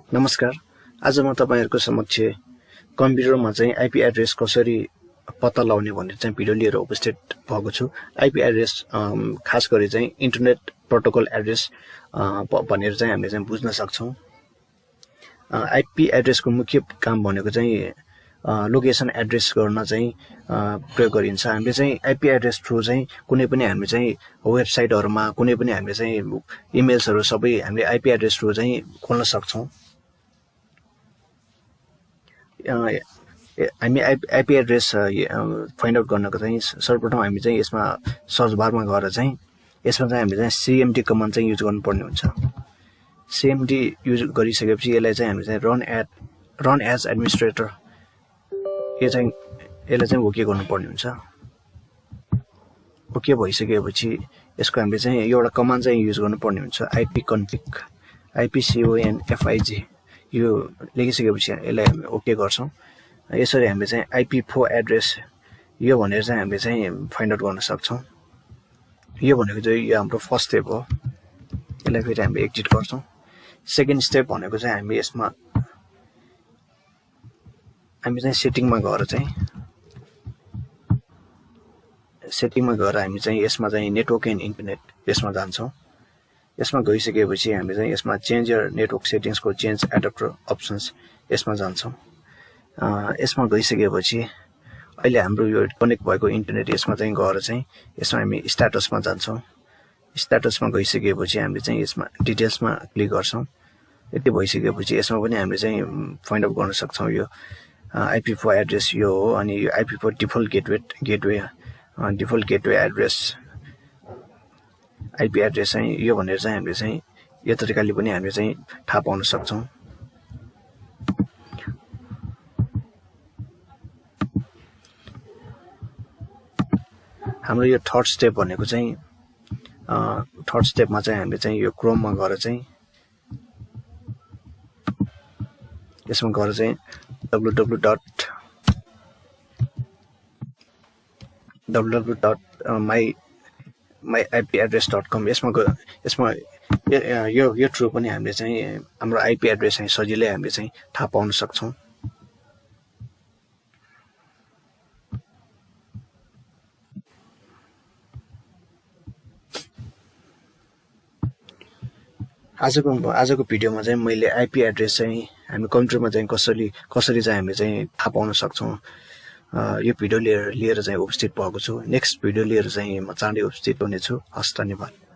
नमस्कार। आज म तपाईहरुको समक्ष कम्प्युटरमा चाहिँ आईपी एड्रेस कसरी पत्ता लगाउने भन्ने चाहिँ भिडियो लिएर उपस्थित भएको छु। आईपी एड्रेस खास गरी चाहिँ इन्टरनेट प्रोटोकल एड्रेस भनेर चाहिँ हामीले चाहिँ बुझ्न सक्छौं। आईपी एड्रेसको मुख्य काम भनेको चाहिँ लोकेसन एड्रेस गर्न चाहिँ प्रयोग गरिन्छ। हामीले चाहिँ आईपी एड्रेस थ्रु चाहिँ कुनै पनि हामी चाहिँ वेबसाइटहरुमा कुनै पनि हामीले चाहिँ इमेल्सहरु सबै हामीले आईपी एड्रेस थ्रु चाहिँ खोल्न सक्छौं। हामी आईपी एड्रेस फाइन्ड आउट गर्नको चाहिँ सर्वप्रथम हामी चाहिँ यसमा सर्च बारमा गएर चाहिँ यसमा चाहिँ हामीले चाहिँ सीएमडी कमान्ड चाहिँ युज गर्नुपर्ने हुन्छ। सीएमडी युज गरिसकेपछि यसलाई चाहिँ हामी चाहिँ रन एज एडमिनिस्ट्रेटर यसलाई चाहिँ ओके गर्नुपर्ने हुन्छ। ओके भइसकेपछि यसको हामीले चाहिँ एउटा कमान्ड चाहिँ युज गर्नुपर्ने हुन्छ, ipconfig यो लेखिसकेपछि यसलाई हामी ओके गर्छौं। यसरी हामीले चाहिँ IP4 एड्रेस यो भनेर चाहिँ हामीले चाहिँ फाइन्ड आउट गर्न सक्छौं। यो भनेको चाहिँ यो हाम्रो फर्स्ट स्टेप हो। यसलाई फेरि हामीले एक्जिट गर्छौं। सेकेन्ड स्टेप भनेको चाहिँ हामी यसमा हामी चाहिँ सेटिङमा गएर हामी चाहिँ यसमा चाहिँ नेटवर्क एन्ड इन्टरनेट यसमा जान्छौं। यसमा गइसकेपछि हामी चाहिँ यसमा चेन्ज योर नेटवर्क सेटिङ्स को चेन्ज एडाप्टर अप्सन्स यसमा जान्छौं। यसमा गइसकेपछि अहिले हाम्रो यो कनेक्ट भएको इन्टरनेट यसमा चाहिँ गएर चाहिँ यसमा हामी स्ट्याटसमा जान्छौं। स्ट्याटसमा गइसकेपछि हामीले चाहिँ यसमा डिटेल्समा क्लिक गर्छौं। यति भइसकेपछि यसमा पनि हामीले चाहिँ फाइन्ड आउट गर्न सक्छौं। यो IP4 एड्रेस यो हो अनि यो IP4 default gateway address IP address चाहिँ यो भनेर चाहिँ हामीले चाहिँ यो तरिकाले पनि हामीले चाहिँ थाहा पाउन सक्छौं। हाम्रो यो थर्ड स्टेप भनेको चाहिँ थर्ड स्टेपमा चाहिँ हामीले चाहिँ यो क्रोममा गएर चाहिँ यसमा गएर चाहिँ www.myipaddress.com यसमा यो थ्रु पनि हामीले चाहिँ हाम्रो आईपी एड्रेस चाहिँ सजिलै हामीले चाहिँ थाहा पाउन सक्छौं। आजको भिडियोमा चाहिँ मैले आईपी एड्रेस चाहिँ हामी कम्प्युटरमा चाहिँ कसरी चाहिँ हामीले चाहिँ थाहा पाउन सक्छौं यो भिडियो लिएर चाहिँ उपस्थित भएको छु। नेक्स्ट भिडियो लिएर चाहिँ म चाँडै उपस्थित हुनेछु। हस्, धन्यवाद।